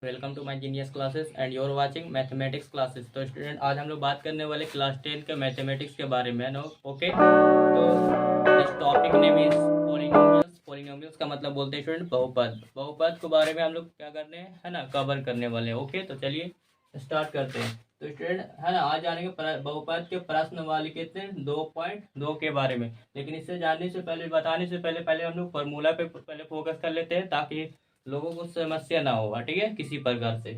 Welcome to my genius classes and your watching mathematics classes. तो student, आज हम लोग बात करने वाले क्लास 10 के मैथमेटिक्स के बारे में। नो ओके, तो this topic name is polynomials. Polynomials का मतलब बोलते हैं स्टूडेंट बहुपद। बहुपद के बारे में हम लोग क्या करने हैं, है ना, कवर करने वाले हैं। ओके, तो चलिए स्टार्ट करते हैं। तो स्टूडेंट, है ना, आज जानेंगे बहुपद के प्रश्न वाले कितने 2.2 के बारे में। लेकिन इससे जानने से पहले, बताने से पहले पहले हम लोग फॉर्मूला पे पहले फोकस कर लेते हैं, ताकि लोगों को समस्या ना होगा, ठीक है, किसी प्रकार से।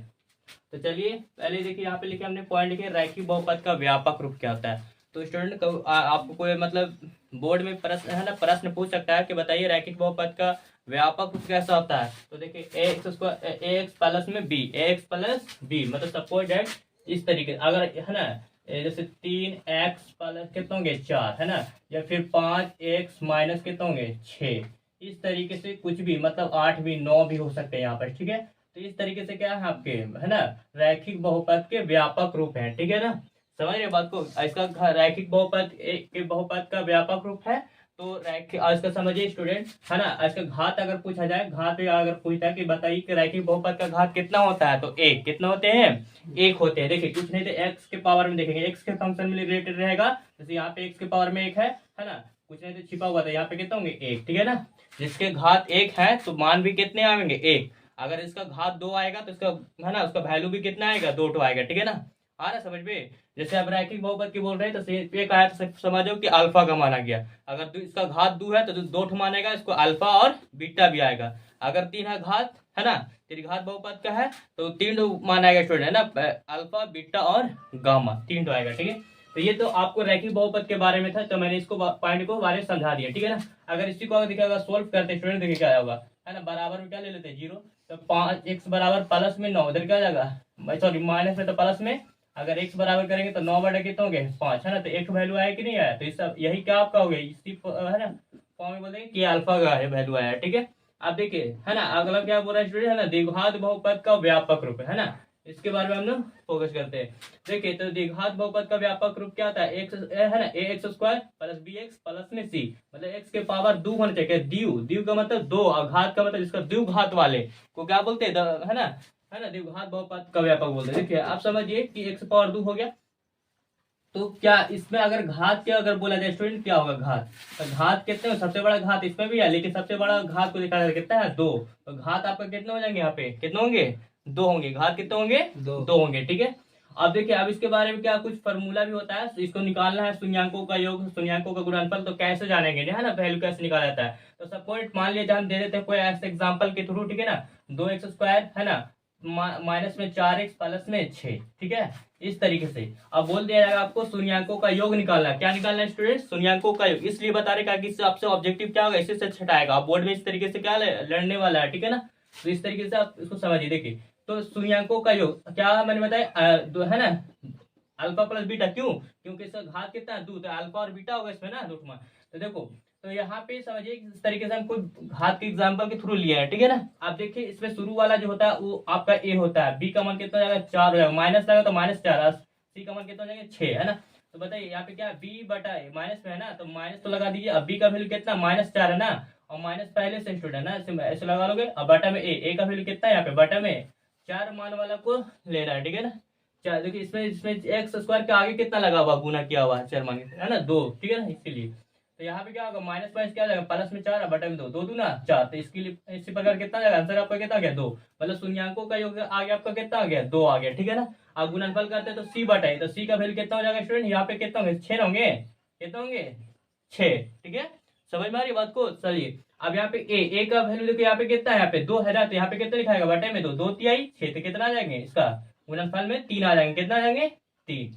तो चलिए पहले देखिए, यहाँ पे लिखे हमने पॉइंट लिखे, रैखिक बहुपद का व्यापक रूप क्या होता है। तो स्टूडेंट आपको कोई मतलब बोर्ड में प्रश्न, है ना, प्रश्न पूछ सकता है कि बताइए रैखिक बहुपद का व्यापक रूप कैसा होता है। तो देखिए ए एक्स प्लस में बी, ए एक्स प्लस बी, मतलब सपोज दैट इस तरीके, अगर, है ना, जैसे 3x प्लस कितने होंगे 4, है ना, या फिर 5x माइनस कितने होंगे 6। इस तरीके से कुछ भी, मतलब 8 भी 9 भी हो सकते हैं यहाँ पर, ठीक है। तो इस तरीके से क्या है आपके, है ना, रैखिक बहुपद के व्यापक रूप है, ठीक है ना। समझ रहे बात को। इसका रैखिक बहुपद के बहुपद का व्यापक रूप है। तो रैखिक, इसका समझिए स्टूडेंट, है ना, इसका घात अगर पूछा जाए, घात अगर पूछता है कि बताइए कि रैखिक बहुपद का घात कितना होता है, तो एक कितना होते हैं, एक होते हैं। देखिए कुछ नहीं तो एक्स के पावर में देखेंगे, एक्स के फंक्शन में रिलेटेड रहेगा। जैसे यहाँ पे एक्स के पावर में एक है ना, कुछ नहीं तो छिपा हुआ था, यहाँ पे कितना होंगे एक, ठीक है ना। जिसके घात एक है तो मान भी कितने आएंगे एक। अगर इसका घात 2 आएगा तो इसका, है ना, उसका वैल्यू भी कितना आएगा 2 आएगा, ठीक है ना। आ रहा समझ में। जैसे आप रैखिक बहुपद की बोल रहे हैं, तो एक आया तो समझो कि अल्फा का माना गया। अगर इसका घात 2 है तो 2 मानेगा, इसको अल्फा और बीटा भी आएगा। अगर 3 है घात, है ना, त्रिघात बहुपद का है तो 3 माना आएगा स्टूडेंट, है ना, अल्फा बीटा और गामा 3 आएगा, ठीक है। तो ये तो आपको रैखिक बहुपद के बारे में था, तो मैंने इसको पॉइंट को बारे में समझा दिया, ठीक है ना। अगर इसी को देखिए, अगर सोल्व करते स्टूडेंट, देखिए क्या होगा, है ना, बराबर में क्या ले लेते हैं 0। तो 5x बराबर प्लस में 9, इधर क्या जाएगा, सॉरी माइनस में, तो प्लस में। अगर x बराबर करेंगे तो 9 बटे कितने होंगे 5, है ना, तो एक वैल्यू आया कि नहीं आया। तो इस सब यही क्या आपका हो गया, इसी, है ना, फॉर्म में बोलेंगे कि अल्फा का है वैल्यू आया, ठीक है। आप देखिए, है ना, अगला क्या बोल रहा है स्टूडेंट, है ना, द्विघात बहुपद का व्यापक रूप है ना, इसके बारे में हम लोग फोकस करते हैं। देखिए, तो द्विघात बहुपद का व्यापक रूप क्या होता है, एक्स, है ना, A X square plus B X plus में सी, मतलब एक्स के पावर 2 होने चाहिए, द्यू, द्यू का मतलब 2, और घात का मतलब इसका द्विघात वाले को क्या बोलते हैं, है ना, है ना, द्विघात बहुपद का व्यापक बोलते हैं। देखिए आप समझिए कि एक्स पावर 2 हो गया, तो क्या इसमें अगर घात क्या अगर बोला जाए स्टूडेंट, क्या होगा घात। तो घात कितने, सबसे बड़ा घात इसमें भी है, लेकिन सबसे बड़ा घात को देखा जाए कितना है 2। तो घात आपका कितने हो जाएंगे, यहाँ पे कितने होंगे 2 होंगे, घात कितने होंगे 2 होंगे, ठीक है। अब देखिए, अब इसके बारे में क्या कुछ फॉर्मूला भी होता है, इसको निकालना है, शून्यंकों का योग, शून्यंकों का गुणनफल। तो कैसे जानेंगे, है ना, वैल्यू कैसे निकाला जाता है। तो सपोज मान लिया हम दे देते हैं कोई ऐसे एग्जाम्पल के थ्रू, ठीक है ना, 2x स्क्वायर, है ना, माइनस में 4x प्लस में 6, ठीक है। इस तरीके से अब बोल दिया जाएगा आपको शून्यंकों का योग निकालना है। क्या निकालना है स्टूडेंट, शून्यंकों का योग। इसलिए बता रहे कि इससे आपसे ऑब्जेक्टिव क्या होगा, इससे छटाएगा आप बोर्ड में इस तरीके से क्या लड़ने वाला है, ठीक है ना। तो इस तरीके से आप इसको समझिए। देखिए, तो शून्यंकों का योग क्या मैंने बताया, है ना, अल्फा प्लस बीटा, क्यों, क्योंकि इसका घात कितना है 2, तो अल्फा और बीटा होगा इसमें ना रूट में। तो देखो, तो यहाँ पे समझिए इस तरीके से हम कोई घात के एग्जांपल के थ्रू लिया है, ठीक है ना। आप देखिए इसमें शुरू वाला जो होता है वो आपका ए होता है, बी का मान कितना हो जाएगा 4 हो जाएगा, माइनस लगा तो -4, सी का मान कितना हो जाएगा 6, है ना। तो बताइए यहाँ पे क्या बी बटा ए माइनस में है ना, तो माइनस तो लगा दीजिए। अब बी का वैल्यू कितना -4 है ना, और माइनस पहले से स्टूडेंट है ना, ऐसे लगा लोगे। अब बटा में ए का वैल्यू कितना है, यहाँ पे बटा में 4 मान वाला को लेना है, ठीक है ना। चार, देखिए इसमें इसमें एक्स स्क्वायर के आगे कितना लगा हुआ, गुना किया हुआ है 4 मान, है ना 2, ठीक है ना, इसीलिए। तो यहाँ पे क्या होगा, माइनस माइनस क्या जाएगा, प्लस में 4 बटे में 2, 2 दूना 4। तो इसके लिए इसी प्रकार कितना जाएगा आंसर आपका, कितना आ गया 2, मतलब शून्यंकों का योग आ गया आपका कितना आ गया 2 आ गया, ठीक है ना। आप गुणनफल करते हैं तो सी बटा है, तो सी का वैल्यू कितना हो जाएगा स्टूडेंट, यहाँ पे कितना होंगे 6 होंगे, कितना होंगे 6, ठीक है। समझ में आ रही बात को। चलिए अब यहाँ पे ए का वैल्यू देखो, यहाँ पे कितना है, यहाँ पे 2 है ना, तो यहाँ पे कितना लिखाएगा बटे में 2, 2 तिहाई 6, तो कितना आ जाएंगे इसका गुणनफल में 3 आ जाएंगे, कितना आ जाएंगे 3,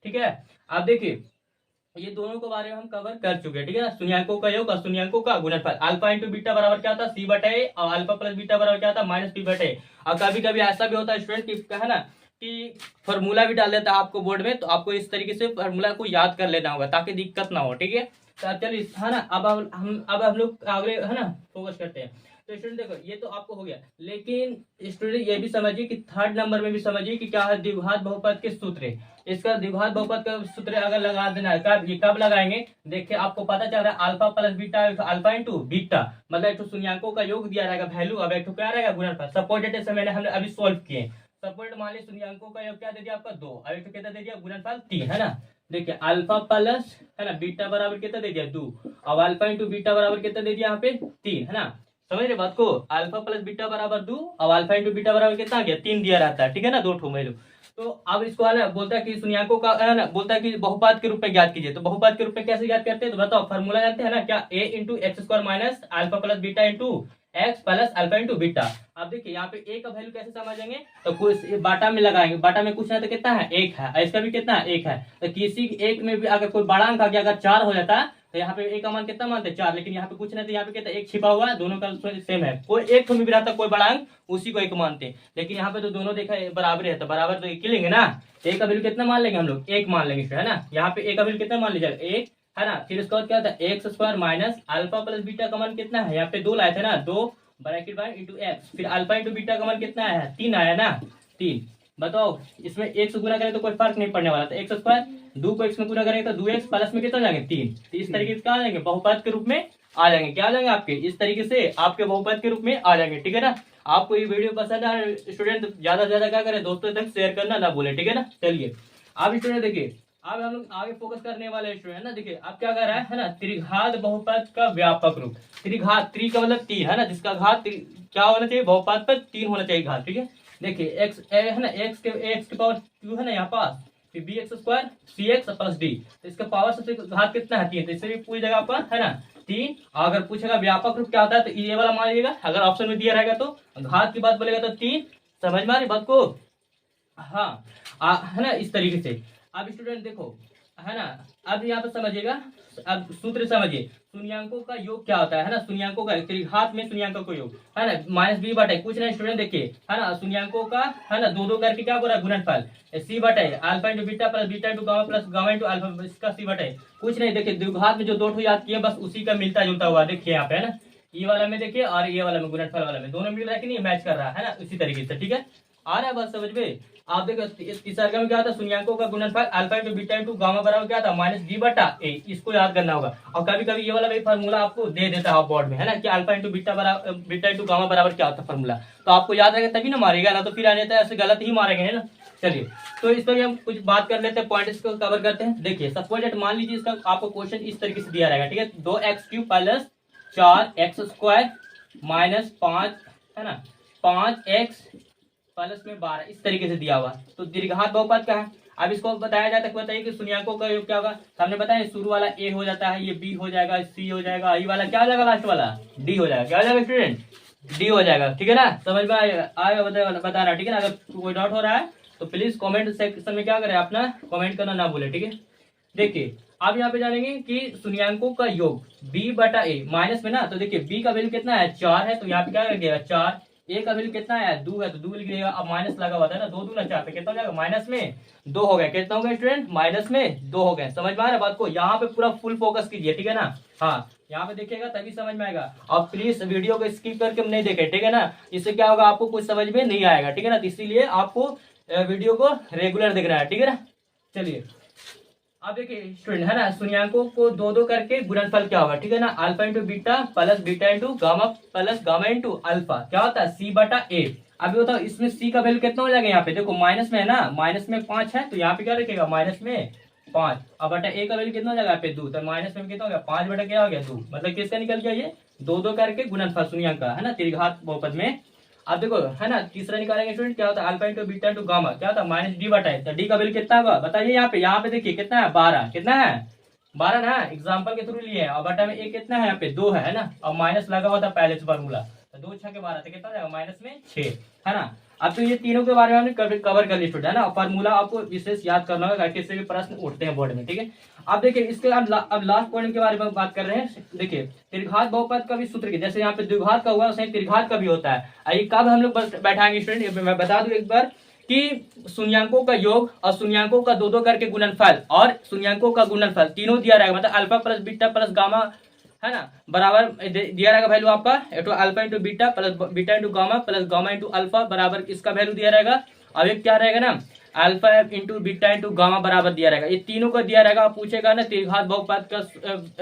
ठीक है। आप देखिए ये दोनों के बारे में हम कवर कर चुके हैं, ठीक है ना। शून्यंकों का योग और शून्यंकों का गुणनफल। अल्फा इंटू बीटा बराबर क्या था, सी बटे ए, और अल्फा प्लस बीटा बराबर क्या था, माइनस बी बटे ए। और कभी कभी ऐसा भी होता है स्टूडेंट की, है ना, कि फॉर्मूला भी डाल देता है आपको बोर्ड में, तो आपको इस तरीके से फॉर्मूला को याद कर लेना होगा ताकि दिक्कत ना हो, ठीक है। तो चलिए, है ना, अब हम लोग आगे, है ना, फोकस करते हैं। तो स्टूडेंट देखो ये तो आपको हो गया, लेकिन स्टूडेंट ये भी समझिए कि थर्ड नंबर में भी समझिए कि क्या है द्विघात बहुपद के सूत्र। इसका द्विघात बहुपद का सूत्र अगर लगा देना है, कब ये कब लगाएंगे, देखिए आपको पता चल रहा है alpha plus beta, alpha into beta, मतलब एक तो शून्यंकों का योग दिया रहेगा वैल्यू, अब एक तो क्या रहेगा गुणनफल। सपोर्टेड से मैंने हमने अभी सोल्व किए, सपोर्ट मान लीजिए शून्यंकों का योग क्या दे दिया आपका 2, अब एक तो कितना दे दिया गुणनफल 3, है ना। देखिए अल्फा प्लस है ना बीटा बराबर कितना दे दिया 2, अब अल्फा इंटू बीटा बराबर कितना दे दिया यहाँ पे 3, है ना। समझ रहे बात को, अल्फा प्लस बीटा बराबर 2, अब अल्फा इंटू बीटा बराबर कितना आ गया 3 दिया रहता है, ठीक है ना, 2 ठो वैल्यू। तो अब इसको है ना बोलता है कि शून्यंकों का है ना, बोलता है कि बहुपद के रूप में ज्ञात कीजिए। तो बहुपद के रूप में कैसे ज्ञात करते हैं, तो बताओ फॉर्मूला जानते हैं ना क्या, a into X square minus alpha plus beta into x plus alpha into beta. अब देखिए यहाँ पे a का वैल्यू कैसे समझेंगे, तो कुछ बाटा में लगाएंगे, बाटा में कुछ ना तो कितना है 1 है, इसका भी कितना है 1 है, तो किसी एक में भी अगर कोई बड़ा अंक आ गया, अगर 4 हो जाता है तो यहाँ पे a का मान कितना मानते हैं 4, लेकिन यहाँ पे कुछ नहीं, तो यहाँ पे कितना 1 छिपा हुआ है, दोनों का सेम है, कोई एक में भी रहता कोई बड़ा अंक उसी को 1 मानते हैं, लेकिन यहाँ पे तो दोनों देखा बराबर है, तो बराबर तो 1 ही लेंगे ना। a का वैल्यू कितना मान लेंगे हम लोग 1 मान लेंगे, है ना। यहाँ पे a का वैल्यू कितना मान लीजिएगा 1, है ना। फिर उसके बाद क्या होता है x square minus alpha plus beta का मान कितना है, यहाँ पे 2 लाए थे ना, 2 ब्रैकेट बाय इंटू एक्स, फिर अल्फा इंटू बीटा का मान कितना आया 3 आया ना, 3। बताओ इसमें एक से गुना करें तो कोई फर्क नहीं पड़ने वाला, तो एक्स स्क्वायर 2 को x में गुना करेंगे तो 2x प्लस में कितना जाएंगे 3, तो इस तरीके से क्या आ जाएंगे बहुपद के रूप में आ जाएंगे, क्या आ जाएंगे आपके इस तरीके से आपके बहुपद के रूप में आ जाएंगे, ठीक है ना। आपको ये वीडियो पसंद है स्टूडेंट, ज्यादा से ज्यादा क्या करें दोस्तों तक शेयर करना ना भूले, ठीक है ना। चलिए अब स्टूडेंट देखिए, अब हम लोग आगे फोकस करने वाले स्टूडेंट ना, देखिए अब क्या कर रहा है ना, त्रिघात बहुपद का व्यापक रूप। त्रिघात, त्रि का मतलब 3 है ना, जिसका घात क्या होना चाहिए बहुपद पर 3 होना चाहिए घात, ठीक है। देखिए एक्स है ना, एक्स के पावर q है ना यहाँ पास, फिर बी एक्स स्क्वायर सी एक्स प्लस डी, तो इसका पावर सबसे घात कितना है 3, तो इससे भी पूरी जगह पर है ना 3। अगर पूछेगा व्यापक रूप क्या होता है तो ये वाला मान लीजिएगा, अगर ऑप्शन में दिया रहेगा तो घात की बात बोलेगा तो 3, समझ में आ रही बात को, हाँ है ना इस तरीके से। अब स्टूडेंट देखो है ना, अब यहाँ पे समझिएगा, अब सूत्र समझिए, शून्यंकों का योग क्या होता है ना, शून्यंकों का त्रिघात में शून्यंकों का योग है ना माइनस बी बटे कुछ नहीं स्टूडेंट, देखिए है ना शून्यंकों का है ना 2 2 करके क्या बोला गुणनफल सी बटे alpha into beta plus beta into gamma plus gamma into alpha, इसका सी बटे कुछ नहीं। देखिए द्विघात में जो 2 ठो याद किए बस उसी का मिलता जुलता हुआ, देखिए यहाँ पे है ना, ये वाला में देखिए और ये वाला में गुणनफल वाला में दोनों मिल रहा है कि नहीं, मैच कर रहा है ना उसी तरीके से, ठीक है। आ रहा है बात समझ में। आप देखो तीसरा में क्या था, शून्यंकों का गुणनफल alpha into beta into gamma बराबर क्या था माइनस बी बटा ए, इसको याद करना होगा। और कभी कभी ये वाला भी फार्मूला आपको दे देता है बोर्ड में, है ना कि अल्फा इंटू बीटा बराबर बीटा इंटू गामा बराबर क्या होता है फार्मूला, तो आपको याद रहेगा तभी ना मारेगा, ना तो फिर आ जाता है ऐसे गलत ही मारेंगे, है ना। चलिए तो इस पर हम कुछ बात कर लेते हैं, पॉइंट्स को कवर करते हैं। देखिए सपोज मान लीजिए इसका आपको क्वेश्चन इस तरीके से दिया रहेगा, ठीक है, 2x³ प्लस 4x² माइनस 5 है ना 5x प्लस में 12 इस तरीके से दिया हुआ, तो दीर्घात बहुपद का है। अब इसको बताया जाता है, बताइए कि शून्यंकों का योग क्या होगा, हमने बताया शुरू वाला a हो जाता है, ये b हो जाएगा, c हो जाएगा, ये वाला क्या हो जाएगा लास्ट वाला d हो जाएगा, क्या हो जाएगा स्टूडेंट d हो जाएगा, ठीक है ना। समझ में आएगा बताना, ठीक है ना। अगर कोई डाउट हो रहा है तो प्लीज कमेंट सेक्शन में क्या करें अपना कमेंट करना ना भूले, ठीक है। देखिए अब यहाँ पे जानेंगे कि शून्यंकों का योग b बटा a माइनस में ना, तो देखिए b का वैल्यू कितना है 4 है, तो यहाँ पे क्या लगेगा 4, a का वैल्यू कितना है 2 है, तो 2 लिख देगा, अब माइनस लगा हुआ था ना 2 2 4 पे कितना हो जाएगा माइनस में 2 हो गया, कितना हो गया स्टूडेंट माइनस में 2 हो गए। समझ में आ रहा है बात को, यहाँ पे पूरा फुल फोकस कीजिए, ठीक है ना। हाँ यहाँ पे देखिएगा तभी समझ में आएगा, और प्लीज वीडियो को स्किप करके नहीं देखे, ठीक है ना, इससे क्या होगा आपको कुछ समझ में नहीं आएगा, ठीक है ना। इसीलिए आपको वीडियो को रेगुलर देखना है, ठीक है ना। चलिए अब देखिए स्टूडेंट है ना, शून्यंकों को 2 2 करके गुणनफल क्या होगा, ठीक है ना, alpha into beta plus beta into gamma plus gamma into alpha क्या होता है c बटा a। अभी बताओ इसमें c का वैल्यू कितना हो जाएगा, यहाँ पे देखो माइनस में है ना, माइनस में 5 है, तो यहाँ पे क्या रखेगा माइनस में 5, अब बटा a का वैल्यू कितना हो जाएगा यहाँ पे 2, तो माइनस में कितना हो गया 5 बटा क्या हो गया 2, मतलब किसका निकल गया ये 2 2 करके गुणनफल शून्यंक का, है ना त्रिघात बहुपद में। अब देखो है ना तीसरा निकालेंगे स्टूडेंट, क्या होता है alpha into beta into gamma क्या होता है माइनस डी बटा है, तो डी का वैल्यू कितना होगा बताइए, यहाँ पे देखिए कितना है 12, कितना है 12 ना, एग्जांपल के थ्रू लिए हैं, और बटा में एक कितना है यहाँ पे 2 है ना, और माइनस लगा हुआ था पहले से फार्मूला, तो 2 6 के 12 तो कितना हो जाएगा माइनस में 6, है ना। अब तो ये तीनों के बारे में हमने कवर कर ली स्टूडेंट, है ना, फार्मूला आपको विशेष याद करना होगा, किससे भी प्रश्न उठते हैं बोर्ड में, ठीक है। अब देखिए इसके अब लास्ट पॉइंट के बारे में बात कर रहे हैं। देखिए त्रिघात बहुपद का भी सूत्र की, जैसे यहाँ पे द्विघात का हुआ वैसे त्रिघात का भी होता है। आइए कब हम लोग बैठाएंगे स्टूडेंट, मैं बता दूं एक बार कि शून्यंकों का योग और शून्यंकों का 2 2 करके गुणनफल और शून्यंकों का गुणनफल तीनों दिया रहेगा, मतलब alpha plus beta plus gamma है ना, बराबर दिया रहेगा वैल्यू आपका तो alpha into beta plus beta into gamma plus gamma into alpha बराबर इसका वैल्यू दिया रहेगा। अब एक क्या रहेगा ना, alpha into beta into gamma बराबर दिया रहेगा। ये तीनों को दिया रहेगा। आप पूछेगा ना त्रिघात बहुपद का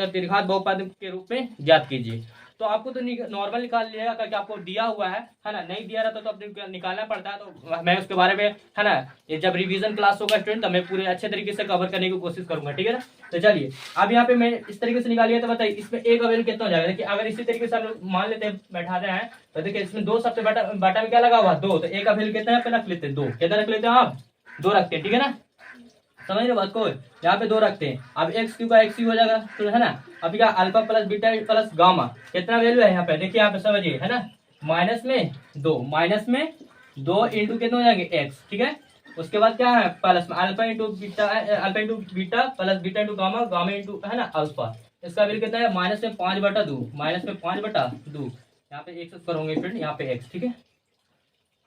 त्रिघात बहुपद के रूप में ज्ञात कीजिए। तो आपको तो नॉर्मल निकाल लिएगा क्योंकि आपको दिया हुआ है ना। नहीं दिया रहता तो अपने निकालना पड़ता है। तो मैं उसके बारे में है ना, ये जब रिवीजन क्लास होगा स्टूडेंट, तो मैं पूरे अच्छे तरीके से कवर करने की कोशिश करूंगा, ठीक है ना। तो चलिए अब यहाँ पे मैं इस तरीके से निकालिए तो बताइए इसमें एक का वैल्यू कितना हो जाएगा। देखिए अगर इसी तरीके से हम लोग मान लेते हैं बैठाते हैं तो देखिए इसमें दो सबसे बाटा में क्या लगा हुआ, दो, तो एक का वैल्यू कितना है रख लेते हैं, दो। कितना रख लेते हैं आप, दो रखते हैं, ठीक है ना। समझ रहे बात को, यहाँ पे दो रखते हैं। अब एक्स क्यू का एक्स क्यू हो जाएगा तो है ना। अब क्या alpha plus beta plus gamma कितना वैल्यू है यहाँ पे, देखिए यहाँ पे समझिए, है ना, माइनस में दो इंटू कितने हो जाएंगे एक्स, ठीक है। उसके बाद क्या है प्लस में alpha into beta plus beta into gamma gamma into है ना अल्फा। इसका वैल्यू कितना है माइनस में 5/2 यहाँ पे एक्स स्क्वायर होंगे फ्रेंड, यहाँ पे एक्स, ठीक है।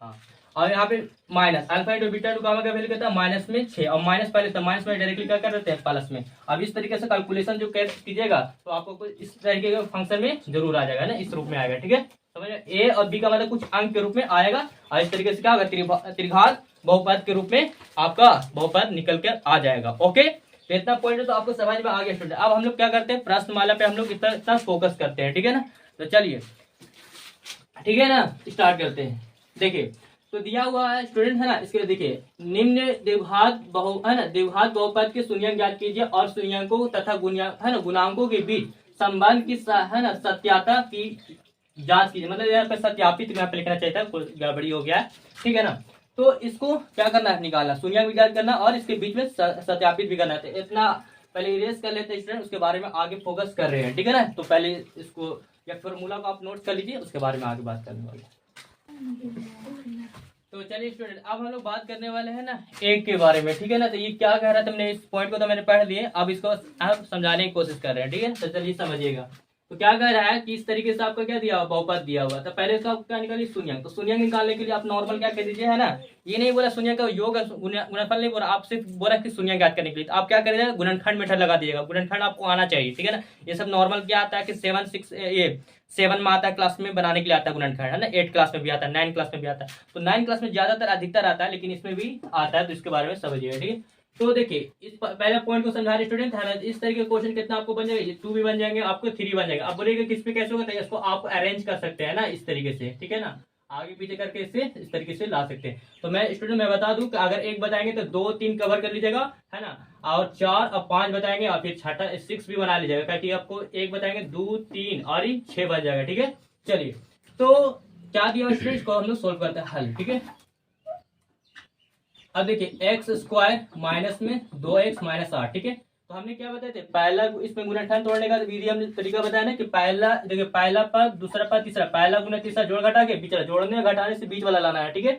हाँ और यहाँ पे minus alpha into beta into gamma का वैल्यू कितना है माइनस में 6 और माइनस पहले तो माइनस में डायरेक्टली क्या कर देते हैं प्लस में। अब इस तरीके से कैलकुलेशन जो कीजिएगा तो आपको इस तरीके के फंक्शन में जरूर आ जाएगा ना, इस रूप में आएगा, ठीक है। समझ ए और बी का मतलब कुछ अंक के रूप में आएगा और इस तरीके से क्या होगा त्रिघात बहुपद के रूप में आपका बहुपद निकल कर आ जाएगा। ओके तो इतना पॉइंट है तो आपको समझ में आ गया स्टूडेंट। अब हम लोग क्या करते हैं प्रश्नमाला पे हम लोग इतना फोकस करते हैं, ठीक है ना। तो चलिए ठीक है ना, स्टार्ट करते हैं। देखिए तो दिया हुआ है स्टूडेंट, है ना, इसके लिए देखिए निम्न द्विघात बहुपद के शून्यंक ज्ञात कीजिए और शून्यंकों तथा गुणांकों के बीच संबंध की है ना सत्याता की जांच कीजिए। मतलब यहाँ पे सत्यापित यहाँ पे लिखना चाहिए था, कुछ गड़बड़ी हो गया है, ठीक है ना। तो इसको क्या करना है, निकालना, शून्यंक भी ज्ञात करना और इसके बीच में सत्यापित भी करना है। इतना पहले इरेज कर लेते हैं स्टूडेंट, उसके बारे में आगे फोकस कर रहे हैं, ठीक है ना। तो पहले इसको या फॉर्मूला को आप नोट कर लीजिए, उसके बारे में आगे बात करने वाले। तो चलिए स्टूडेंट अब हम लोग बात करने वाले हैं ना एक के बारे में, ठीक है ना। तो ये क्या कह रहा था, हमने इस पॉइंट को तो मैंने पढ़ लिए, अब इसको आप समझाने की कोशिश कर रहे हैं, ठीक है। तो चलिए समझिएगा। तो क्या कह रहा है कि इस तरीके से आपको क्या दिया हुआ बहुपद दिया हुआ। तो पहले इसका क्या निकालिए शून्यंक। तो शून्यंक निकालने के लिए आप नॉर्मल क्या कह दीजिए, है ना। ये नहीं बोला शून्यंक का योग गुणनफल नहीं बोला, आप सिर्फ बोला कि शून्यंक ज्ञात करने के लिए। तो आप क्या करिएगा गुणनखंड मेथड लगा दीजिएगा, गुणनखंड आपको आना चाहिए, ठीक है ना। ये सब नॉर्मल क्या आता है कि 7 में आता है, क्लास में बनाने के लिए आता है गुणनखंड, है ना। 8 क्लास में भी आता है, 9 क्लास में भी आता है। तो 9 क्लास में ज्यादातर अधिकतर आता है, लेकिन इसमें भी आता है, तो इसके बारे में समझिएगा, ठीक है। तो देखिए इस पहले पॉइंट को समझा रहे स्टूडेंट, है ना। इस तरीके के क्वेश्चन कितना आपको बन जाएगा, 2 भी बन जाएंगे, आपको 3 बन जाएगा। आप बोलेगा किस पे कैसे होगा, तो इसको आप अरेंज कर सकते हैं ना इस तरीके से, ठीक है ना। आगे पीछे करके इसे इस तरीके से ला सकते हैं। तो मैं स्टूडेंट मैं बता दूं कि अगर एक बताएंगे तो 2 3 कवर कर लीजिएगा, है ना। और 4 और 5 बताएंगे और फिर छठा 6 भी बना लीजिएगा, क्योंकि आपको एक बताएंगे 2 3 और 6 बन जाएगा, ठीक है। चलिए तो क्या दिया स्टूडेंट, इसको हम लोग सोल्व करते हैं हल, ठीक है। अब देखिए एक्स स्क्वायर माइनस में 2x माइनस 8, ठीक है। तो हमने क्या बताए थे, पहला इसमें गुणनखंड तोड़ने का विधि हमने तरीका बताया ना कि पहला देखिए पहला पद दूसरा पद तीसरा, पहला गुना तीसरा जोड़ घटा के बीच वाला, जोड़ने घटाने से बीच वाला लाना है, ठीक है।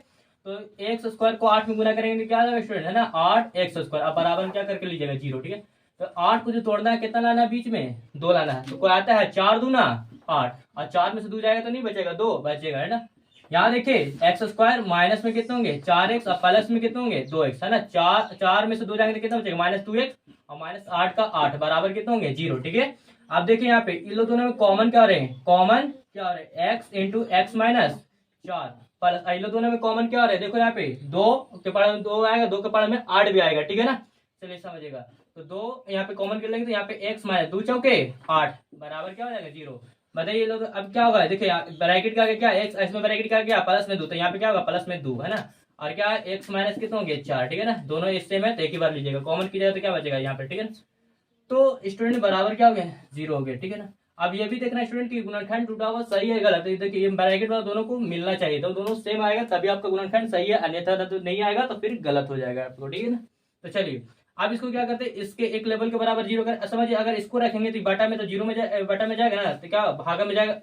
तो एक्स स्क्वायर को 8 में गुना करेंगे क्या आएगा स्टूडेंट, है ना 8x स्क्वायर। अब बराबर क्या करके लीजिएगा 0, ठीक है। तो 8 को जो तोड़ना है कितना लाना है, बीच में 2 लाना है। तो कोई आता है 4 दूना 8 और 4 में से 2 जाएगा तो नहीं बचेगा, 2 बचेगा, है ना। यहाँ देखिए एक्स स्क्वायर माइनस में कितने होंगे 4x और प्लस में कितने होंगे 2x, है ना। 4 में से 2 जाएंगे तो कितना बचेगा -2x और -8 का 8 बराबर कितने होंगे 0, ठीक है। आप देखिए यहाँ पे इन लोग दोनों में कॉमन क्या रहे, कॉमन क्या रहे x into X minus 4 plus इन लोग दोनों में कॉमन क्या रहे, देखो यहाँ पे 2 के पढ़ा में 2 आएगा, 2 के पढ़ा में 8 भी आएगा, ठीक है ना। चलिए समझिएगा। तो 2 यहाँ पे कॉमन कर लेंगे तो यहाँ पे x माइनस 2 चौके 8 बराबर क्या हो जाएगा 0। बताइए लोग अब क्या होगा, देखिए ब्रैकेट का क्या एक्स, इसमें ब्रैकेट का क्या प्लस में 2, तो यहाँ पे क्या होगा प्लस में 2, है ना। और क्या एक्स माइनस कितने होंगे 4, ठीक है ना। दोनों इस सेम है तो एक ही बार लीजिएगा, कॉमन कीजिएगा तो क्या बचेगा यहाँ पे, ठीक है ना। तो स्टूडेंट बराबर क्या हो गया 0 हो गया, ठीक है ना। अब ये भी देखना स्टूडेंट की गुणनखंड टूटा हुआ सही है गलत है। देखिए ये ब्रैकेट वाला दोनों को मिलना चाहिए, तो दोनों सेम आएगा तभी आपका गुणनखंड सही है, अन्यथा तो नहीं आएगा तो फिर गलत हो जाएगा आपको, ठीक है ना। तो चलिए अब इसको क्या करते हैं, इसके एक लेवल के बराबर 0 कर समझिए। अगर इसको रखेंगे तो बटा में तो 0 में बटा में जाएगा ना, तो क्या भागा में जाएगा,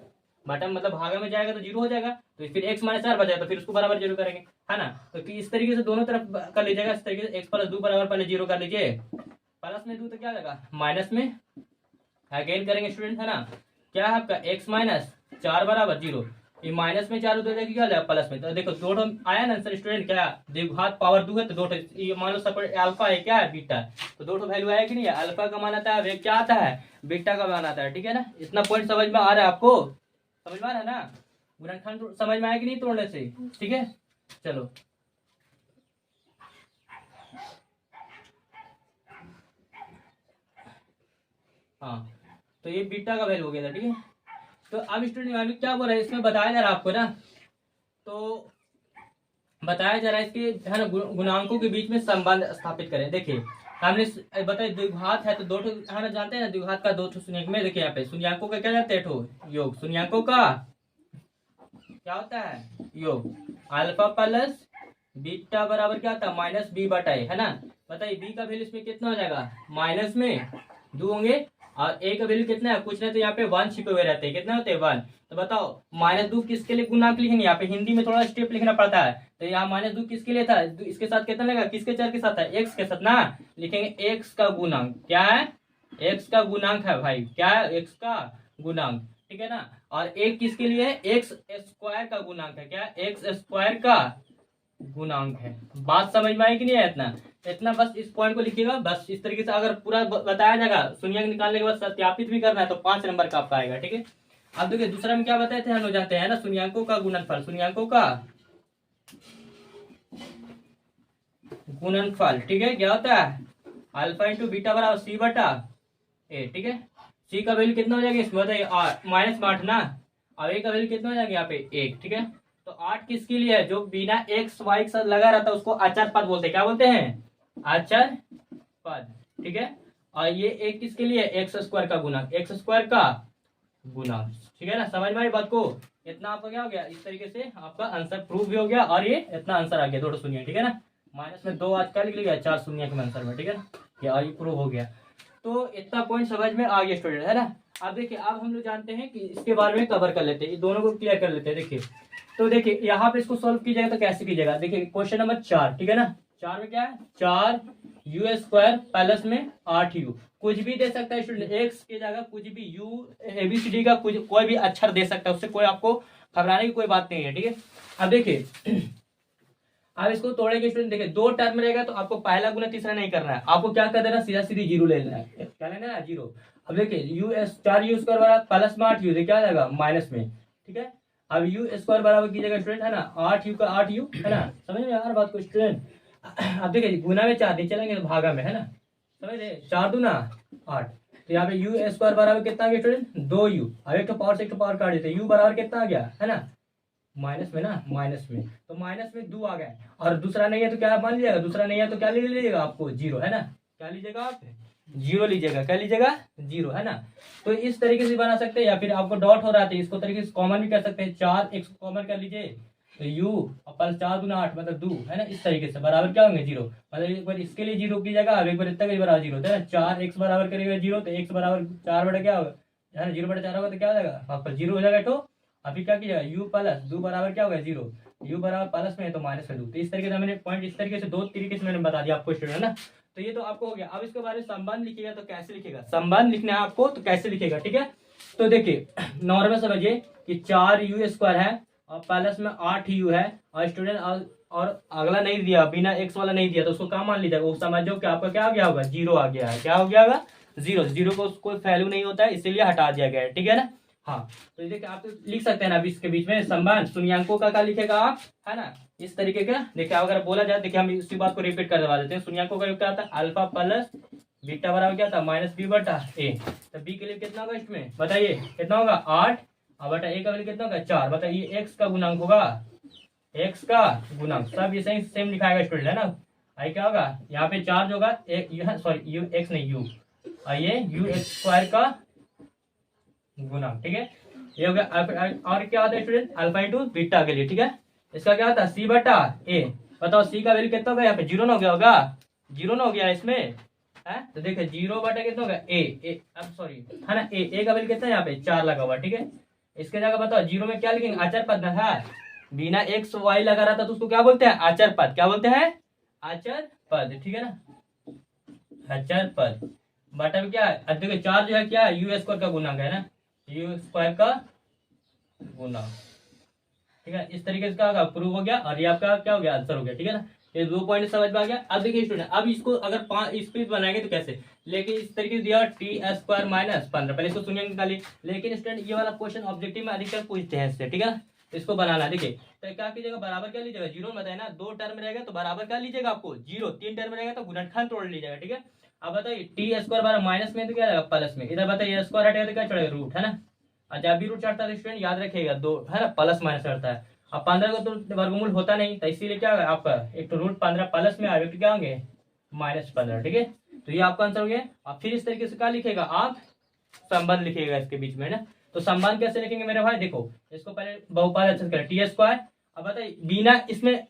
बटा मतलब भागा में जाएगा तो 0 हो जाएगा, तो फिर x माइनस 4 बचा तो फिर उसको बराबर 0 करेंगे, है ना। तो इस तरीके से दोनों तरफ कर लीजिएगा, इस तरीके से x प्लस 2 बराबर पहले 0 कर लीजिए, प्लस में 2 तो क्या लगा माइनस में अगेन करेंगे स्टूडेंट, है ना। क्या है आपका x माइनस 4 बराबर 0, ये माइनस में 4 होता है क्या हो जाएगा प्लस में। तो देखो दो आया ना आंसर स्टूडेंट, क्या द्विघात पावर 2 है तो दो ये मान लो सपोर्ट अल्फा है क्या है बीटा, तो दो वैल्यू आया कि नहीं है, अल्फा का मान आता है, क्या आता है बीटा का मान आता है। ठीक है ना, इतना पॉइंट समझ में आ रहा है आपको, समझ में आ रहा है ना, गुणनखंड समझ में आया कि नहीं तोड़ने से। ठीक है चलो हाँ, तो ये बीटा का वैल्यू हो गया था। ठीक है, तो अब स्टूडेंट क्या बोल रहे हैं इसमें बताया जा रहा है आपको ना, तो बताया जा रहा है इसके है ना गुणांकों के बीच में संबंध स्थापित करें। देखिए हमने बताया द्विघात है तो दो है ना, जानते हैं ना द्विघात का दो शून्यक में। देखिए यहाँ पे शून्यकों का क्या जाते हैं योग, शून्यकों का क्या होता है योग, अल्फा प्लस बीटा बराबर क्या होता है माइनस बी बटा ए, है ना। बताइए बी का वैल्यू इसमें कितना हो जाएगा, माइनस में 2 होंगे, और ए का वैल्यू कितना है कुछ नहीं, तो यहाँ पे 1 छिपे हुए रहते हैं, कितने होते हैं 1। तो बताओ -2 किसके लिए गुणांक लिखेंगे, यहाँ पे हिंदी में थोड़ा स्टेप लिखना पड़ता है, तो यहाँ -2 किसके लिए था, इसके साथ कितना लगेगा, किसके चर के साथ है, एक्स के साथ ना, लिखेंगे एक्स का गुणांक, क्या है एक्स का गुणांक है भाई, क्या है एक्स का गुणांक। ठीक है ना, और एक किसके लिए है, एक्स स्क्वायर का गुणांक है, क्या एक्स स्क्वायर का गुणांक है। बात समझ में आई कि नहीं है, इतना इतना बस इस पॉइंट को लिखिएगा। बस इस तरीके से अगर पूरा बताया जाएगा, शून्यक निकालने के बाद सत्यापित भी करना है तो 5 नंबर का आपका आएगा। ठीक है, अब देखिए दूसरा में क्या बताए थे, हम लोग जानते हैं ना शून्यकों का गुणनफल, शून्यकों का गुणनफल। ठीक है, क्या होता है अल्फा इंटू बीटा बराबर सी बटा ए। ठीक है, सी का वैल्यू कितना हो जाएगा इसमें बताइए, -8 ना, और ए का वैल्यू कितना हो जाएगा यहाँ पे 1। ठीक है, तो 8 किसके लिए है, जो बिना एक्स वाई के साथ लगा रहता है उसको अचर पद बोलते हैं, क्या बोलते हैं अचर पद। ठीक है, और ये एक किसके लिए, एक्स स्क्वायर का गुणांक, एक्स स्क्वायर का गुणांक। ठीक है ना, समझ में आई बात को, इतना आपका क्या हो गया, इस तरीके से आपका आंसर प्रूव भी हो गया, और ये इतना आंसर आ गया थोड़ा सुनिए। ठीक है ना, माइनस में 2 आज का लिख लिया, 4 शून्य के आंसर में। ठीक है ना, ये प्रूव हो गया, तो इतना पॉइंट समझ में आ गया स्टूडेंट, है ना। अब देखिए अब हम लोग जानते हैं कि इसके बारे में कवर कर लेते हैं, ये दोनों को क्लियर कर लेते हैं। देखिए तो देखिए यहाँ पे इसको सॉल्व कीजिएगा तो कैसे कीजिएगा, देखिए क्वेश्चन नंबर 4। ठीक है ना, 4 में क्या है 4 यू स्क्वायर प्लस में 8 यू, कुछ भी दे सकता है स्टूडेंट, एक्स की जगह कुछ भी यू एबीसीडी का कुछ कोई भी अक्षर दे सकता है, उससे कोई आपको घबराने की कोई बात नहीं है। ठीक है, अब देखिए अब इसको तोड़ेंगे स्टूडेंट, देखिए 2 टर्म रहेगा तो आपको पहला गुना तीसरा नहीं करना है, आपको क्या कर देना सीधा सीधी 0 ले लेना है, क्या लेना है 0। अब देखिए 4 यू स्क्वायर बराबर प्लस में 8 यू, क्या आ जाएगा माइनस में। ठीक है, अब यू स्क्वायर बराबर कीजिएगा स्टूडेंट, है ना 8 यू का 8 यू, है ना, समझ में यार बात को स्टूडेंट। अब देखिए गुना में 4 नहीं चलेंगे तो भागा में, है ना, समझ रहे 4 दूना 8, तो यहाँ पे यू स्क्वायर बराबर कितना आ गया स्टूडेंट 2 यू, अब एक तो पावर से एक तो पावर काट देते, यू बराबर कितना आ गया, है ना माइनस में ना, माइनस में तो माइनस में 2 आ गए, और दूसरा नहीं है तो क्या मान लीजिएगा, दूसरा नहीं है तो क्या ले लीजिएगा आपको 0, है ना, क्या लीजिएगा आप 0 लीजिएगा, क्या लीजिएगा 0, है ना। तो इस तरीके से बना सकते हैं, या फिर आपको डॉट हो रहा है इसको तरीके से कॉमन भी कर सकते हैं, 4 x कॉमन कर लीजिए तो u प्लस 4 दूना 8 मतलब 2, है ना, इस तरीके से बराबर क्या होंगे 0, मतलब एक बार इसके लिए 0 कीजिएगा, अब एक बार इतना का बराबर 0 है ना, 4x बराबर करेगा 0 तो x बराबर 4 बटा क्या होगा, है ना 0 बटा 4 होगा तो क्या हो जाएगा आपका 0 हो जाएगा। तो अभी क्या कीजिएगा u प्लस 2 बराबर क्या होगा 0, u बराबर प्लस में है तो माइनस में 2, तो इस तरीके से मैंने पॉइंट इस तरीके से 2 तरीके से मैंने बता दिया आपको स्टूडेंट, है ना। तो ये तो आपको हो गया, अब इसके बारे में संबंध लिखिएगा तो कैसे लिखेगा, संबंध लिखना है आपको तो कैसे लिखेगा। ठीक है, तो देखिए नॉर्मल समझिए कि 4 यू स्क्वायर है और प्लस में 8 यू है, और स्टूडेंट और अगला नहीं दिया, बिना एक्स वाला नहीं दिया, तो उसको क्या मान लीजिएगा, वो समझ जाओ कि आपका क्या आ गया होगा 0 आ गया है, क्या हो गया होगा 0, 0 को कोई वैल्यू नहीं होता है इसीलिए हटा दिया गया है। ठीक है ना, हाँ तो देखिए आप तो लिख सकते हैं ना, अभी इसके बीच में संबंध शून्यकों का क्या लिखेगा आप, है ना इस तरीके का। देखिए अगर बोला जाए, देखिए हम इसी बात को रिपीट कर दवा देते हैं, शून्यकों का क्या होता है अल्फा प्लस बीटा बराबर क्या था माइनस बी बटा ए, तो बी के लिए कितना होगा इसमें बताइए कितना होगा 8, और बटा ए का वैल्यू कितना होगा 4, बताइए एक्स का गुणांक होगा, एक्स का गुणांक सब ये सही सेम लिखाएगा स्टूडेंट, है ना। आई क्या होगा यहाँ पे 4 जो होगा सॉरी यू एक्स नहीं यू, आइए यू एक्स स्क्वायर का गुणांक। ठीक है, ये हो गया, और क्या होता है स्टूडेंट अल्फा इंटू बीटा के लिए। ठीक है, इसका क्या होता है सी बटा ए, बताओ सी का वैल्यू कितना होगा यहाँ पे 0 ना हो गया होगा, 0 ना हो गया इसमें, है तो देखिए 0 बटा कितना होगा ए, अब सॉरी है ना ए का वैल्यू कितना है यहाँ पे 4 लगा हुआ। ठीक है, इसके जगह बताओ 0 में क्या लिखेंगे अचर पद है, बिना एक्स वाई लगा रहा था तो उसको क्या बोलते हैं अचर पद, क्या बोलते हैं अचर पद। ठीक है ना, अचर पद बटा में क्या है, देखिए 4 जो है क्या है यू स्क्वायर का गुणांक है ना, यू स्क्वायर का गुणांक। ठीक है। इस तरीके से क्या होगा, प्रूव हो गया और ये आपका क्या हो गया, आंसर हो गया। ठीक है ना, ये 2 पॉइंट समझ में आ गया। अब देखिए स्टूडेंट, अब इसको अगर 5 इस पे बनाएंगे तो कैसे, लेकिन इस तरीके से दिया टी स्क्वायर माइनस 15, पहले इसको सुनिए निकालिए। लेकिन स्टूडेंट ये वाला क्वेश्चन ऑब्जेक्टिव में अधिकतर पूछते हैं इससे, ठीक है ना। तो इसको बनाना, देखिए तो क्या कीजिएगा, बराबर क्या लीजिएगा, जीरो में बताए ना, 2 टर्म रहेगा तो बराबर क्या लीजिएगा आपको, जीरो। 3 टर्म रहेगा तो गुणनखंड तोड़ लीजिएगा। ठीक है, अब बताइए टी स्क्वायर बार माइनस में तो क्या आएगा, प्लस में। इधर बताइए स्क्वायर हटेगा तो क्या चढ़ेगा, रूट, है ना। और जब भी रूट चढ़ता है स्टूडेंट याद रखिएगा, 2 है ना, प्लस माइनस चढ़ता है। अब 15 को तो वर्गमूल होता नहीं, तो इसीलिए क्या होगा आपका, एक तो रूट 15 प्लस में आएगा तो क्या होंगे, -15। ठीक है, तो ये आपका आंसर हो गया। अब फिर इस तरीके से क्या लिखेगा आप, संबंध लिखिएगा इसके बीच में ना। तो संबंध कैसे लिखेंगे मेरे भाई, देखो इसको पहले बहुपद अच्छे से करें, टी स्क्वायर। अब बताइए बिना इसमें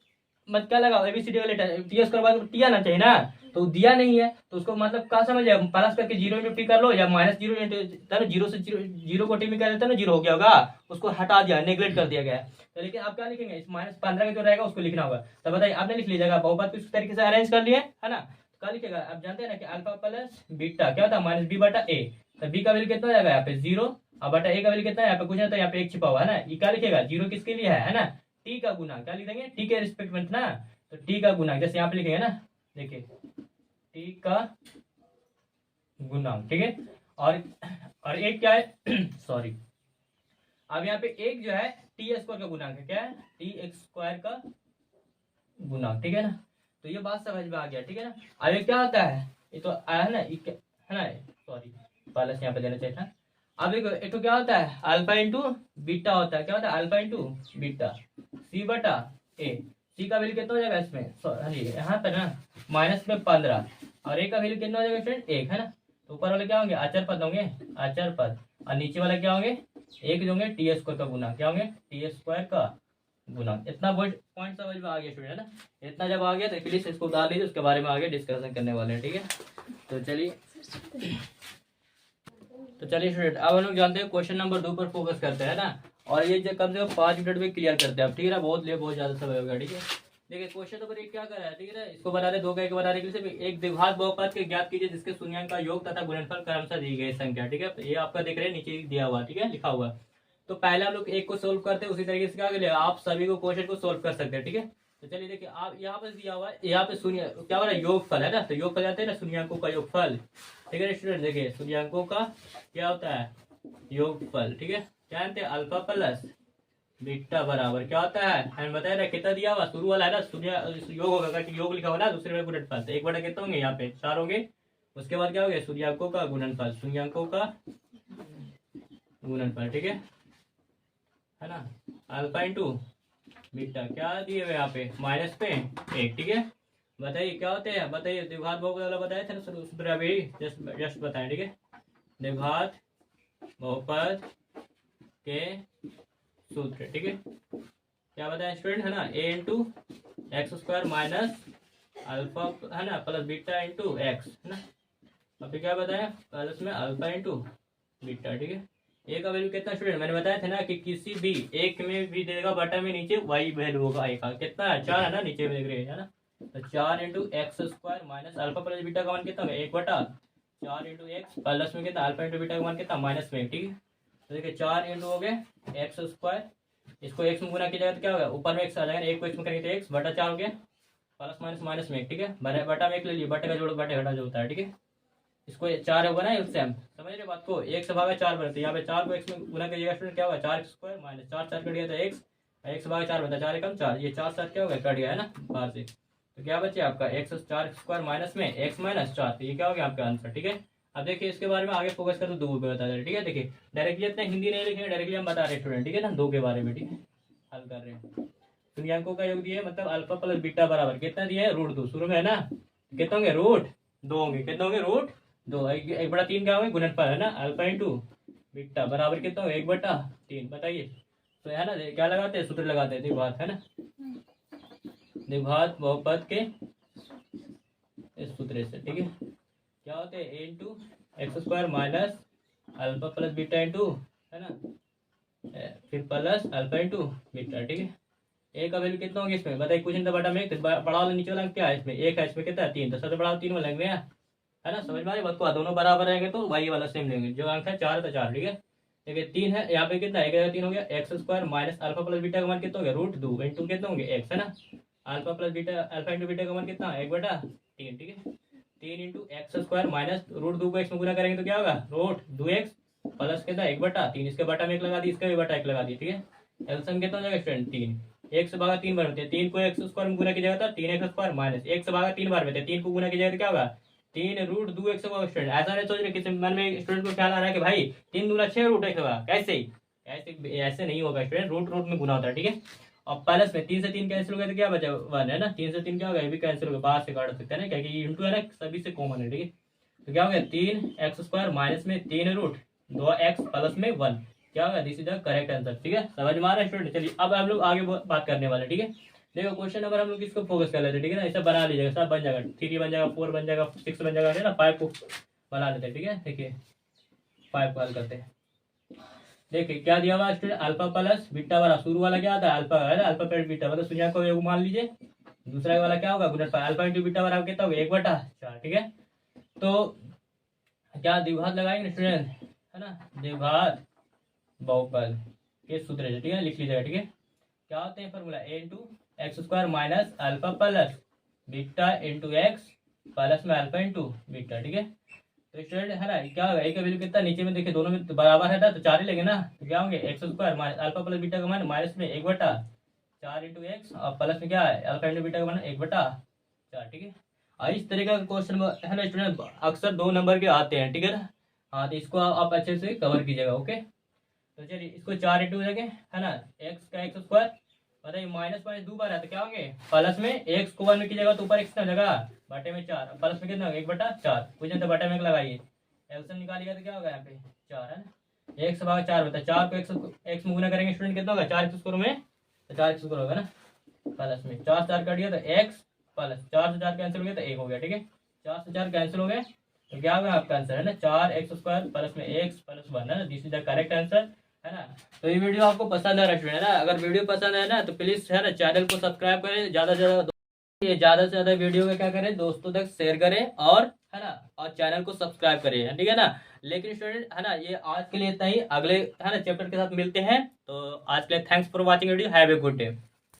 मत क्या लगा, एबीसीडी वाले टी स्क्वायर बाद टी आना चाहिए ना, तो दिया नहीं है तो उसको मतलब क्या समझ जाए, प्लस करके 0 इंटू टी कर लो, या माइनस 0 इंटू, जीरो से जीरो को टी में कर देता ना, 0 हो गया होगा, उसको हटा दिया, नेग्लेक्ट कर दिया गया है। तो लेकिन आप क्या लिखेंगे, इस -15 का जो रहेगा उसको लिखना होगा। तो बताइए आपने लिख लीजिएगा, बहुपद को इस तरीके से अरेंज कर लिए, है ना। तो क्या लिखेगा, आप जानते हैं ना कि अल्फा प्लस बीटा क्या होता है, माइनस बी बटा ए। तो बी का वैल्यू कितना हो जाएगा यहाँ पे 0, और बटा ए का वैल्यू कितना है, यहाँ पे कुछ नहीं था, यहाँ पे 1 छिपा हुआ है ना। ये क्या लिखेगा, 0 किसके लिए है ना, टी का गुना, क्या लिख देंगे, टी के रिस्पेक्ट में ना, तो टी का गुना, जैसे यहाँ पे लिखेंगे ना, देखिए टी का गुना। ठीक है, और एक क्या है सॉरी, अब यहाँ पे एक जो है टी स्क्वायर का गुणांक है, क्या है, टी एक्स स्क्वायर का गुणांक। ठीक है ना, तो ये बात समझ में आ गया। ठीक है ना, अब ये क्या होता है, ये तो आया है ना, है ना, सॉरी प्लस यहाँ पे देना चाहिए था। अब देखो एक तो क्या होता है, अल्फा इंटू बीटा होता है, क्या होता है, अल्फा इंटू बीटा, सी बटा ए। सी का वैल्यू कितना हो जाएगा इसमें, सॉरी यहाँ पे ना -15, और ए का वैल्यू कितना हो जाएगा स्टूडेंट, 1, है ना। तो ऊपर वाले क्या होंगे, अचर पद होंगे, अचर पद, और नीचे वाले क्या होंगे, एक जो होंगे टी स्क्वायर का गुना, क्या होंगे, टी स्क्वायर का गुना। इतना पॉइंट समझ में आ गया स्टूडेंट, है ना। इतना जब आ गया तो प्लीज इसको उतार लीजिए, उसके बारे में आगे डिस्कशन करने वाले हैं। ठीक है, तो चलिए स्टूडेंट अब हम लोग जानते हैं क्वेश्चन नंबर 2 पर फोकस करते हैं ना। और ये कम से कम 5 मिनट में क्लियर करते हैं आप, ठीक है ना, बहुत ज्यादा समय होगा। ठीक है, देखिए क्वेश्चन नंबर 1 क्या कर रहा है, ठीक है ना, इसको बना दे, 2 का 1 बनाने के लिए एक द्विघात बहुपद के ज्ञात कीजिए जिसके शून्याङ्क का योग तथा गुणनफल क्रमशः दी गई संख्या। ठीक है, ये आपका देख रहे हैं नीचे दिया हुआ, ठीक है, लिखा हुआ। तो पहले हम लोग एक को सोल्व करते हैं, उसी तरीके से क्या करिए आप सभी को क्वेश्चन को सोल्व कर सकते हैं। ठीक है, तो चलिए देखिए आप यहाँ पर दिया हुआ है, यहाँ पे शून्य क्या हो रहा है, योगफल है ना, तो योगफल जाते हैं ना शून्याङ्कों का योगफल। ठीक है स्टूडेंट, देखिए शून्याङ्कों का क्या होता है, योगफल। ठीक है, क्या जानते हैं, अल्फा प्लस बीटा बराबर क्या होता है, हमें बताया ना कितना दिया हुआ, शुरू वाला है ना, शून्य योग होगा, योग लिखा हुआ ना, दूसरे में गुणनफल, तो 1 बटा कितना होंगे, यहाँ पे 4 होंगे। उसके बाद क्या हो गया, शून्याङ्कों का गुणनफल, शून्याङ्कों का गुणनफल। ठीक है ना, अल्फा इंटू बीटा क्या दिए हुए यहाँ पे माइनस पे 1। ठीक है, बताइए क्या होते हैं, बताइए द्विघात बहुपद वाला बताया था ना सूत्र, अभी जस्ट बताएं। ठीक है, द्विघात बहुपद के सूत्र। ठीक है, क्या बताया स्टूडेंट, है ना, A into X square minus alpha, है ना, प्लस बीटा इंटू एक्स, है ना। अभी क्या बताया, प्लस में अल्फा इंटू बीटा। ठीक है, ए का वैल्यू कितना स्टूडेंट, मैंने बताया था ना कि किसी भी एक में भी देगा, बटा में नीचे वाई वैल्यू होगा ए का, कितना है 4 है ना, नीचे में देख रहे हैं ना। तो 4 into X square minus alpha plus beta का मान कितना है, 1 बटा 4 इंटू एक्स प्लस में कितना, अल्फा इंटू बीटा का मान कितना, माइनस में। ठीक है, तो देखिए 4 इंटू हो गए एक्स स्क्वायर, इसको एक्स में गुना किया जाएगा तो क्या होगा, ऊपर में एक्स आ जाएगा, 1 को एक्स में करेंगे तो एक्स बटा 4 हो गया, प्लस माइनस माइनस में। ठीक है, बटा में 1 ले लिए, बटे का जोड़ बटे घटा जो होता है। ठीक है, इसको 4 होगा ना एलसीएम, समझ रहे बात को, 1 से भागा 4 बनते, यहाँ पे 4 को एक्स में गुना करिएगा स्टूडेंट, क्या होगा 4 स्क्वायर माइनस 4 4 कट गया था एक्स, 1 से भागा 4 बनता, 4 एकम 4, ये 4 7 क्या होगा, कट गया है ना बाहर से। तो क्या बचे आपका एक्स 4 स्क्वायर माइनस में एक्स माइनस 4, तो ये क्या हो गया आपका आंसर। ठीक है, अब देखिए इसके बारे में आगे फोकस कर, तो 2 पे बता रहे। ठीक है, देखिए डायरेक्टली इतना हिंदी नहीं लिखेंगे, डायरेक्टली हम बता रहे स्टूडेंट। ठीक है ना, 2 के बारे में। ठीक है, हल कर रहे हैं, शून्याङ्कों का योग दिया है, मतलब अल्फा प्लस बीटा बराबर कितना दिया है, √2 शुरू में है ना, कितना होंगे √2 होंगे, कितना होंगे √2, 1 बटा 3 क्या होंगे, गुणनफल है ना, अल्फा इंटू बीटा बराबर कितना होगा, 1 बटा 3। बताइए तो है ना, क्या लगाते हैं, सूत्र लगाते हैं, द्विघात, है ना, द्विघात बहुपद के इस सूत्र से। ठीक है, क्या होते हैं, A into X square minus alpha plus beta into, है ना, फिर प्लस अल्फा इंटू बीटा। ठीक है, ए का वैल्यू कितना होगा इसमें, बताइए, कुछ नहीं, बटा में बड़ा वाला नीचे वाला क्या है, इसमें 1 है, इसमें कितना है 3, तो सबसे बड़ा 3 वाला लेंगे, है ना, समझ में आ रही बात को, दोनों बराबर रहेंगे तो वाई वाला सेम लेंगे, जो अंक है 4 तो 4। ठीक है, देखिए 3 है यहाँ पे, कितना 1/3 हो गया, x square minus alpha plus beta का मान कितना हो गया, √2 इंटू कितना होंगे एक्स, है ना। Alpha plus beta, alpha into beta का मान कितना, 1/3, ठीक है। 3 इंटू एक्स स्क्वायर माइनस √2 को एक्स में गुना करेंगे तो क्या होगा, √2x प्लस कितना 1/3, इसके बटा में 1 लगा दी, इसका भी बटा 1 लगा दी, ठीक है। एलसीएम कितना हो जाएगा स्टूडेंट, 3। 1 से भागा 3 बार होते हैं, 3 को एक्स स्क्वायर में गुना कीजिएगा तो 3x स्क्वायर माइनस 1 से भागा 3 बार में 3 को गुना कीजिएगा तो क्या होगा, 3 √2x होगा स्टूडेंट। ऐसा नहीं सोच रहे, किसी मन में स्टूडेंट को ख्याल आ रहा है कि भाई 3 दूना 6 √x होगा, कैसे, ऐसे नहीं होगा स्टूडेंट, रूट में गुना होता है, ठीक है। और प्लस में 3 से 3 कैंसिल हो गया तो क्या बचा, 1 है ना। 3 से 3 क्या होगा, ये भी कैंसिल हो गया, बाहर से काट सकते हैं ना, क्योंकि इंटू है ना, सभी से कॉमन है, ठीक है। तो क्या हो गया, 3x स्क्वायर माइनस में 3 √2x प्लस में 1, क्या होगा, this is the correct answer, ठीक है। समझ में आ रहा है स्टूडेंट। चलिए अब हम लोग आगे बात करने वाले, ठीक है। देखो क्वेश्चन नंबर हम लोग किसको फोकस कर लेते हैं, ठीक है ना। ऐसा बना लीजिएगा, सब बन जाएगा, 3 बन जाएगा, 4 बन जाएगा, 6 बन जाएगा, है ना। 5 को बना लेते हैं, ठीक है। देखिए 5 को हल करते हैं। देखिए क्या दिया हुआ स्टूडेंट, अल्फा प्लस बीटा वाला, शुरू वाला क्या आता है, अल्फा है ना, अल्फा प्लस बीटा, मतलब शून्य को एक मान लीजिए, दूसरा वाला क्या होगा, गुणनफल अल्फा इंटू बीटा वाला कितना होगा, 1/4, ठीक है। तो क्या द्विघात लगाएंगे स्टूडेंट, है ना, द्विघात बहुपद के सूत्र है, ठीक है, लिख लीजिएगा, ठीक है। क्या होते हैं formula, a into X square minus alpha plus beta into x plus में अल्फा इंटू बीटा, ठीक है। तो स्टूडेंट है ना, क्या होगा, a का वैल्यू कितना, नीचे में देखिए दोनों में तो बराबर है ना, तो 4 ही लेंगे ना, तो क्या होंगे, x square minus alpha plus beta का मान माइनस में 1/4 इंटू एक्स और प्लस में क्या है, अल्फा इंटू बीटा का मान 1/4, ठीक है। और इस तरीके का क्वेश्चन है ना स्टूडेंट, अक्सर 2 नंबर के आते हैं, ठीक है ना। हाँ तो इसको आप अच्छे से कवर कीजिएगा, ओके। तो चलिए इसको 4 इंटू हो जाएंगे, है ना, एक्स का एक्स स्क्वायर, बताइए माइनस माइनस 2 बार है तो क्या होंगे, प्लस में एक्स को 1 में कीजिएगा तो ऊपर एक्स ना जगह बटे में 4, प्लस में कितना होगा 1/4, कुछ नहीं तो बटे में 1 लगाइए, एलसीएम निकालिएगा तो क्या होगा, यहाँ पे 4 है ना, 1 से भागा 4 होता है, 4 को एक्स में गुना करेंगे स्टूडेंट कितना होगा, 4 एक्स स्क्वायर में, तो 4 एक्स स्क्वायर होगा ना, प्लस में 4 4 कट गया तो एक्स प्लस 4 से 4 कैंसिल हो गया तो 1 हो गया, ठीक है। 4 से 4 कैंसिल हो गए तो क्या होगा आपका आंसर, है ना, 4x स्क्वायर प्लस में x प्लस 1, है ना, this is the correct answer, है ना। तो ये वीडियो आपको पसंद आ रहा है ना, अगर वीडियो पसंद है ना तो प्लीज है ना चैनल को सब्सक्राइब करें, ज्यादा से ज्यादा वीडियो को क्या करें, दोस्तों तक शेयर करें, और है ना, और चैनल को सब्सक्राइब करें, ठीक है ना। लेकिन स्टूडेंट है ना, ये आज के लिए इतना ही, अगले है ना चैप्टर के साथ मिलते हैं। तो आज के लिए thanks for watching video, have a good day.